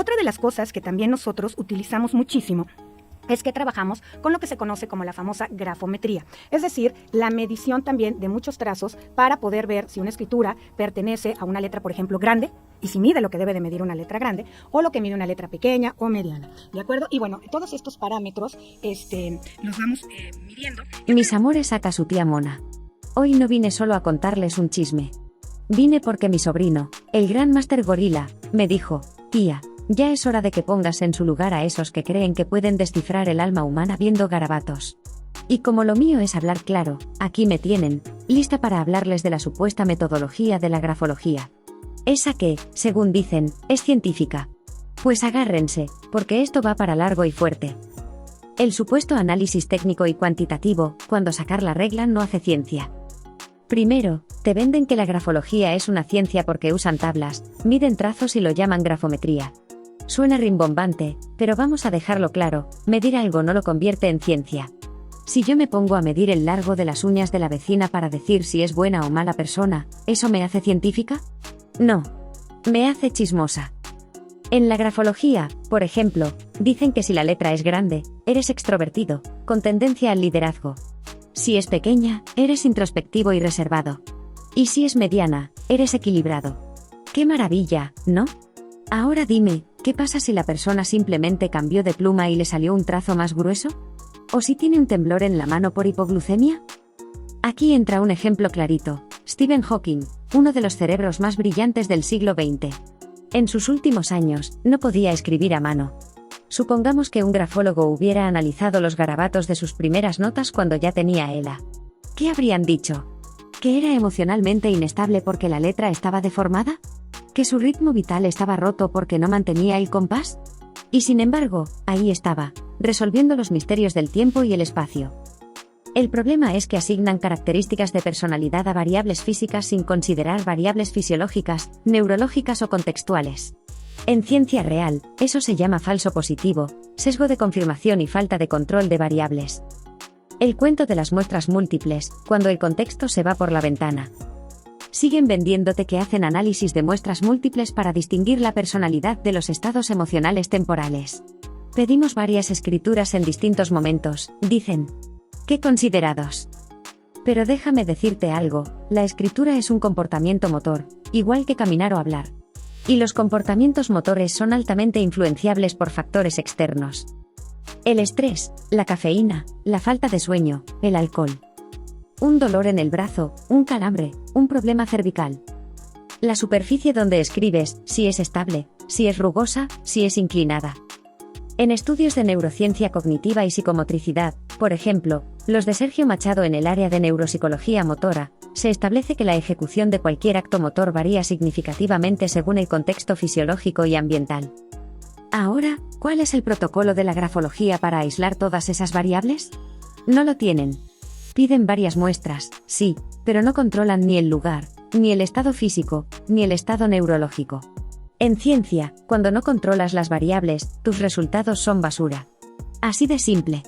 Otra de las cosas que también nosotros utilizamos muchísimo es que trabajamos con lo que se conoce como la famosa grafometría, es decir, la medición también de muchos trazos para poder ver si una escritura pertenece a una letra, por ejemplo, grande, y si mide lo que debe de medir una letra grande, o lo que mide una letra pequeña o mediana, ¿de acuerdo? Y bueno, todos estos parámetros los vamos midiendo. Mis amores, saca su tía Mona. Hoy no vine solo a contarles un chisme. Vine porque mi sobrino, el gran Máster Gorila, me dijo: tía, ya es hora de que pongas en su lugar a esos que creen que pueden descifrar el alma humana viendo garabatos. Y como lo mío es hablar claro, aquí me tienen, lista para hablarles de la supuesta metodología de la grafología. Esa que, según dicen, es científica. Pues agárrense, porque esto va para largo y fuerte. El supuesto análisis técnico y cuantitativo, cuando sacar la regla no hace ciencia. Primero, te venden que la grafología es una ciencia porque usan tablas, miden trazos y lo llaman grafometría. Suena rimbombante, pero vamos a dejarlo claro, medir algo no lo convierte en ciencia. Si yo me pongo a medir el largo de las uñas de la vecina para decir si es buena o mala persona, ¿eso me hace científica? No. Me hace chismosa. En la grafología, por ejemplo, dicen que si la letra es grande, eres extrovertido, con tendencia al liderazgo. Si es pequeña, eres introspectivo y reservado. Y si es mediana, eres equilibrado. ¡Qué maravilla!, ¿no? Ahora dime, ¿qué pasa si la persona simplemente cambió de pluma y le salió un trazo más grueso? ¿O si tiene un temblor en la mano por hipoglucemia? Aquí entra un ejemplo clarito: Stephen Hawking, uno de los cerebros más brillantes del siglo XX. En sus últimos años, no podía escribir a mano. Supongamos que un grafólogo hubiera analizado los garabatos de sus primeras notas cuando ya tenía ELA. ¿Qué habrían dicho? ¿Que era emocionalmente inestable porque la letra estaba deformada? ¿Que su ritmo vital estaba roto porque no mantenía el compás? Y sin embargo, ahí estaba, resolviendo los misterios del tiempo y el espacio. El problema es que asignan características de personalidad a variables físicas sin considerar variables fisiológicas, neurológicas o contextuales. En ciencia real, eso se llama falso positivo, sesgo de confirmación y falta de control de variables. El cuento de las muestras múltiples, cuando el contexto se va por la ventana. Siguen vendiéndote que hacen análisis de muestras múltiples para distinguir la personalidad de los estados emocionales temporales. Pedimos varias escrituras en distintos momentos, dicen. ¡Qué considerados! Pero déjame decirte algo, la escritura es un comportamiento motor, igual que caminar o hablar. Y los comportamientos motores son altamente influenciables por factores externos. El estrés, la cafeína, la falta de sueño, el alcohol. Un dolor en el brazo, un calambre, un problema cervical. La superficie donde escribes, si es estable, si es rugosa, si es inclinada. En estudios de neurociencia cognitiva y psicomotricidad, por ejemplo, los de Sergio Machado en el área de neuropsicología motora, se establece que la ejecución de cualquier acto motor varía significativamente según el contexto fisiológico y ambiental. Ahora, ¿cuál es el protocolo de la grafología para aislar todas esas variables? No lo tienen. Piden varias muestras, sí, pero no controlan ni el lugar, ni el estado físico, ni el estado neurológico. En ciencia, cuando no controlas las variables, tus resultados son basura. Así de simple.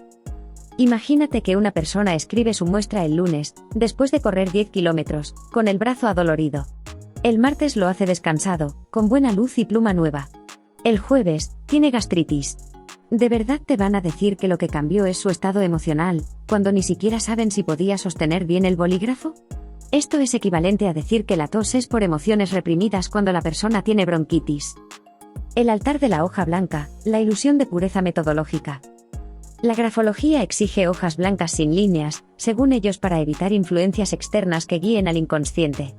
Imagínate que una persona escribe su muestra el lunes, después de correr 10 kilómetros, con el brazo adolorido. El martes lo hace descansado, con buena luz y pluma nueva. El jueves, tiene gastritis. ¿De verdad te van a decir que lo que cambió es su estado emocional, cuando ni siquiera saben si podía sostener bien el bolígrafo? Esto es equivalente a decir que la tos es por emociones reprimidas cuando la persona tiene bronquitis. El altar de la hoja blanca, la ilusión de pureza metodológica. La grafología exige hojas blancas sin líneas, según ellos, para evitar influencias externas que guíen al inconsciente.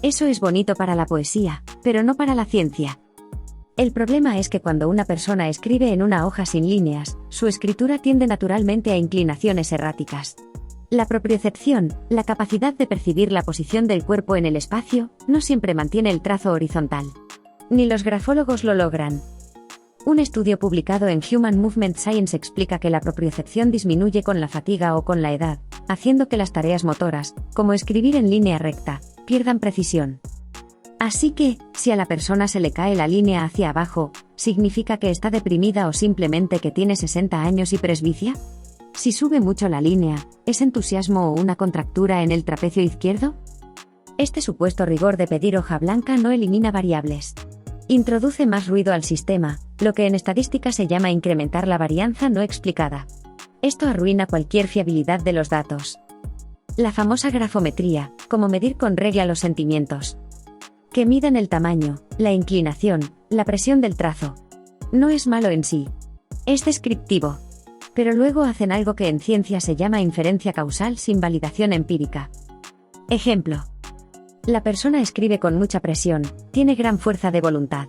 Eso es bonito para la poesía, pero no para la ciencia. El problema es que cuando una persona escribe en una hoja sin líneas, su escritura tiende naturalmente a inclinaciones erráticas. La propiocepción, la capacidad de percibir la posición del cuerpo en el espacio, no siempre mantiene el trazo horizontal. Ni los grafólogos lo logran. Un estudio publicado en Human Movement Science explica que la propiocepción disminuye con la fatiga o con la edad, haciendo que las tareas motoras, como escribir en línea recta, pierdan precisión. Así que, si a la persona se le cae la línea hacia abajo, ¿significa que está deprimida o simplemente que tiene 60 años y presbicia? Si sube mucho la línea, ¿es entusiasmo o una contractura en el trapecio izquierdo? Este supuesto rigor de pedir hoja blanca no elimina variables. Introduce más ruido al sistema, lo que en estadística se llama incrementar la varianza no explicada. Esto arruina cualquier fiabilidad de los datos. La famosa grafometría, como medir con regla los sentimientos. Que midan el tamaño, la inclinación, la presión del trazo. No es malo en sí. Es descriptivo. Pero luego hacen algo que en ciencia se llama inferencia causal sin validación empírica. Ejemplo. La persona escribe con mucha presión, tiene gran fuerza de voluntad.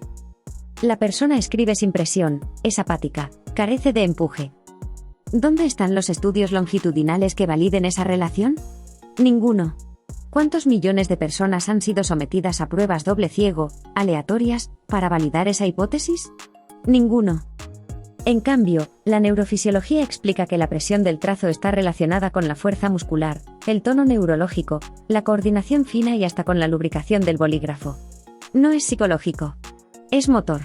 La persona escribe sin presión, es apática, carece de empuje. ¿Dónde están los estudios longitudinales que validen esa relación? Ninguno. ¿Cuántos millones de personas han sido sometidas a pruebas doble ciego, aleatorias, para validar esa hipótesis? Ninguno. En cambio, la neurofisiología explica que la presión del trazo está relacionada con la fuerza muscular, el tono neurológico, la coordinación fina y hasta con la lubricación del bolígrafo. No es psicológico. Es motor.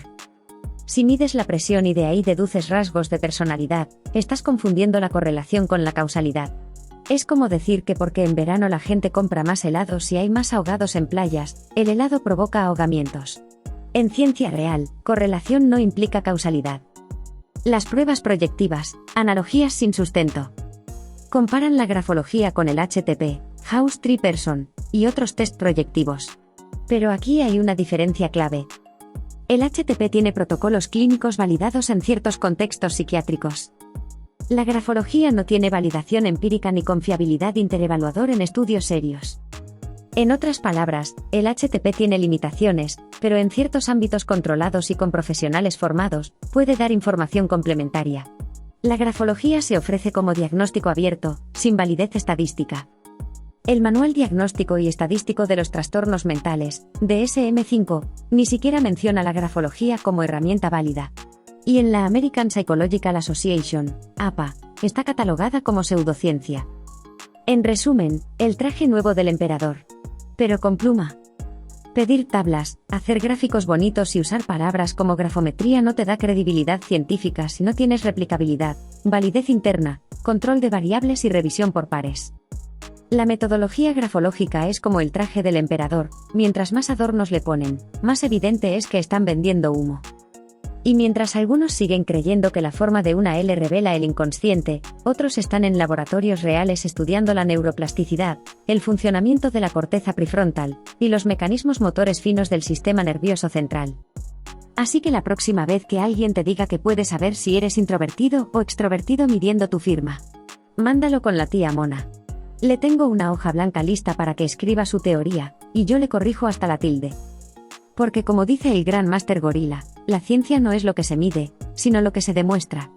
Si mides la presión y de ahí deduces rasgos de personalidad, estás confundiendo la correlación con la causalidad. Es como decir que porque en verano la gente compra más helados y hay más ahogados en playas, el helado provoca ahogamientos. En ciencia real, correlación no implica causalidad. Las pruebas proyectivas, analogías sin sustento. Comparan la grafología con el HTP, House Tree Person, y otros test proyectivos. Pero aquí hay una diferencia clave. El HTP tiene protocolos clínicos validados en ciertos contextos psiquiátricos. La grafología no tiene validación empírica ni confiabilidad interevaluador en estudios serios. En otras palabras, el HTP tiene limitaciones, pero en ciertos ámbitos controlados y con profesionales formados, puede dar información complementaria. La grafología se ofrece como diagnóstico abierto, sin validez estadística. El Manual Diagnóstico y Estadístico de los Trastornos Mentales, DSM-5, ni siquiera menciona la grafología como herramienta válida. Y en la American Psychological Association, APA, está catalogada como pseudociencia. En resumen, el traje nuevo del emperador. Pero con pluma. Pedir tablas, hacer gráficos bonitos y usar palabras como grafometría no te da credibilidad científica si no tienes replicabilidad, validez interna, control de variables y revisión por pares. La metodología grafológica es como el traje del emperador, mientras más adornos le ponen, más evidente es que están vendiendo humo. Y mientras algunos siguen creyendo que la forma de una L revela el inconsciente, otros están en laboratorios reales estudiando la neuroplasticidad, el funcionamiento de la corteza prefrontal, y los mecanismos motores finos del sistema nervioso central. Así que la próxima vez que alguien te diga que puedes saber si eres introvertido o extrovertido midiendo tu firma, mándalo con la tía Mona. Le tengo una hoja blanca lista para que escriba su teoría, y yo le corrijo hasta la tilde. Porque como dice el gran máster gorila, la ciencia no es lo que se mide, sino lo que se demuestra.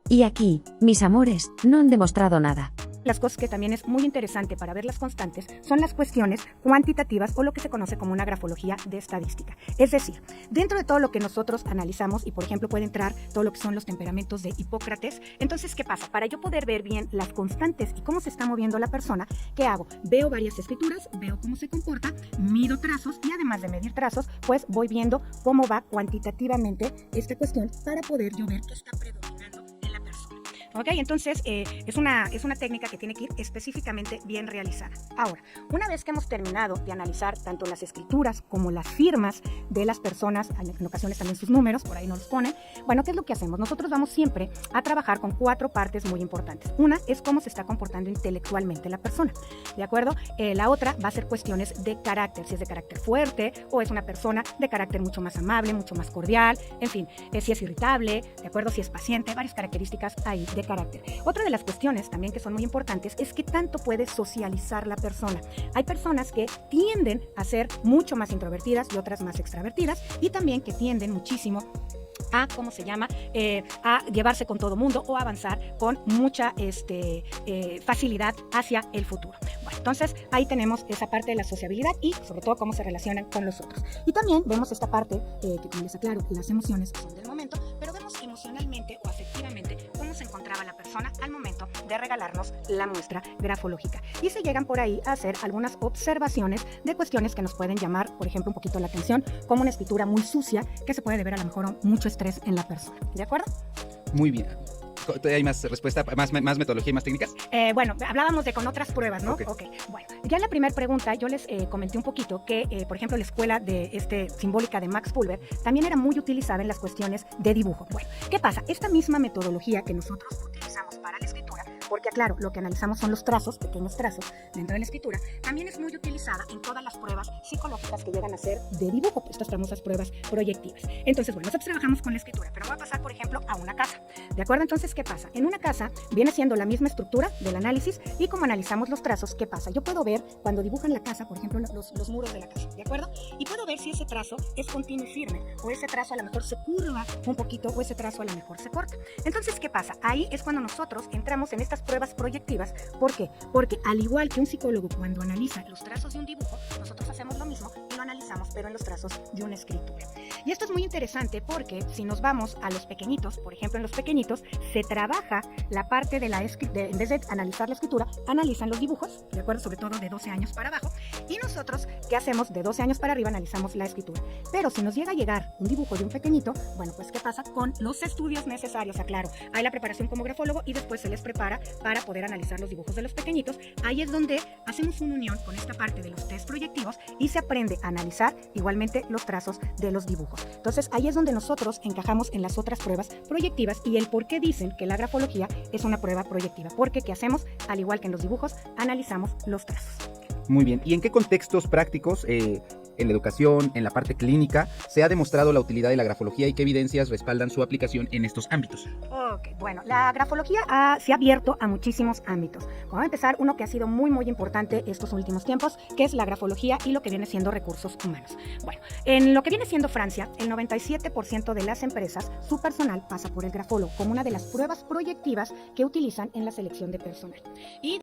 Y aquí, mis amores, no han demostrado nada. Las cosas que también es muy interesante para ver las constantes son las cuestiones cuantitativas o lo que se conoce como una grafología de estadística. Es decir, dentro de todo lo que nosotros analizamos, y por ejemplo puede entrar todo lo que son los temperamentos de Hipócrates, entonces ¿qué pasa? Para yo poder ver bien las constantes y cómo se está moviendo la persona, ¿qué hago? Veo varias escrituras, veo cómo se comporta, mido trazos y además de medir trazos, pues voy viendo cómo va cuantitativamente esta cuestión para poder yo ver qué está predominando en la persona. ¿Ok? Entonces, es una técnica que tiene que ir específicamente bien realizada. Ahora, una vez que hemos terminado de analizar tanto las escrituras como las firmas de las personas, en ocasiones también sus números, por ahí nos los ponen, bueno, ¿qué es lo que hacemos? Nosotros vamos siempre a trabajar con 4 partes muy importantes. Una es cómo se está comportando intelectualmente la persona, ¿de acuerdo? La otra va a ser cuestiones de carácter, si es de carácter fuerte o es una persona de carácter mucho más amable, mucho más cordial, en fin, si es irritable, ¿de acuerdo? Si es paciente, varias características ahí de carácter. Otra de las cuestiones también que son muy importantes es qué tanto puede socializar la persona. Hay personas que tienden a ser mucho más introvertidas y otras más extravertidas y también que tienden muchísimo a, a llevarse con todo mundo o avanzar con mucha facilidad hacia el futuro. Bueno, entonces ahí tenemos esa parte de la sociabilidad y sobre todo cómo se relacionan con los otros. Y también vemos esta parte que, como les aclaro, las emociones son del momento, pero vemos emocionalmente o afectivamente cómo se encontraba la persona al momento de regalarnos la muestra grafológica. Y se llegan por ahí a hacer algunas observaciones de cuestiones que nos pueden llamar, por ejemplo, un poquito la atención, como una escritura muy sucia que se puede deber a lo mejor a mucho estrés en la persona. ¿De acuerdo? Muy bien. ¿Hay más respuesta, más metodología y más técnicas? Bueno, hablábamos de con otras pruebas, ¿no? Ok. Bueno, ya en la primera pregunta yo les comenté un poquito que, por ejemplo, la escuela de simbólica de Max Pulver también era muy utilizada en las cuestiones de dibujo. Bueno, ¿qué pasa? Esta misma metodología que nosotros utilizamos para la escritura, porque claro, lo que analizamos son los trazos, pequeños trazos dentro de la escritura, también es muy utilizada en todas las pruebas psicológicas que llegan a ser de dibujo, estas famosas pruebas proyectivas. Entonces, bueno, nosotros trabajamos con la escritura, pero voy a pasar, por ejemplo, a una casa. ¿De acuerdo? Entonces, ¿qué pasa? En una casa viene siendo la misma estructura del análisis y como analizamos los trazos, ¿qué pasa? Yo puedo ver cuando dibujan la casa, por ejemplo, los muros de la casa, ¿de acuerdo? Y puedo ver si ese trazo es continuo y firme, o ese trazo a lo mejor se curva un poquito, o ese trazo a lo mejor se corta. Entonces, ¿qué pasa? Ahí es cuando nosotros entramos en estas pruebas proyectivas. ¿Por qué? Porque al igual que un psicólogo cuando analiza los trazos de un dibujo, nosotros hacemos lo mismo y lo analizamos, pero en los trazos de una escritura. Y esto es muy interesante porque si nos vamos a los pequeñitos, por ejemplo, en los pequeñitos se trabaja la parte de en vez de analizar la escritura, analizan los dibujos, ¿de acuerdo? Sobre todo de 12 años para abajo. Y nosotros, ¿qué hacemos? De 12 años para arriba analizamos la escritura. Pero si nos llega a llegar un dibujo de un pequeñito, bueno, pues ¿qué pasa? Con los estudios necesarios, aclaro. Hay la preparación como grafólogo y después se les prepara para poder analizar los dibujos de los pequeñitos. Ahí es donde hacemos una unión con esta parte de los test proyectivos y se aprende a analizar igualmente los trazos de los dibujos. Entonces ahí es donde nosotros encajamos en las otras pruebas proyectivas y el por qué dicen que la grafología es una prueba proyectiva, porque ¿qué hacemos? Al igual que en los dibujos, analizamos los trazos. Muy bien. ¿Y en qué contextos prácticos, en la educación, en la parte clínica, se ha demostrado la utilidad de la grafología y qué evidencias respaldan su aplicación en estos ámbitos? Ok, bueno, la grafología se ha abierto a muchísimos ámbitos. Vamos a empezar uno que ha sido muy, muy importante estos últimos tiempos, que es la grafología y lo que viene siendo recursos humanos. Bueno, en lo que viene siendo Francia, el 97% de las empresas, su personal pasa por el grafólogo como una de las pruebas proyectivas que utilizan en la selección de personal. Y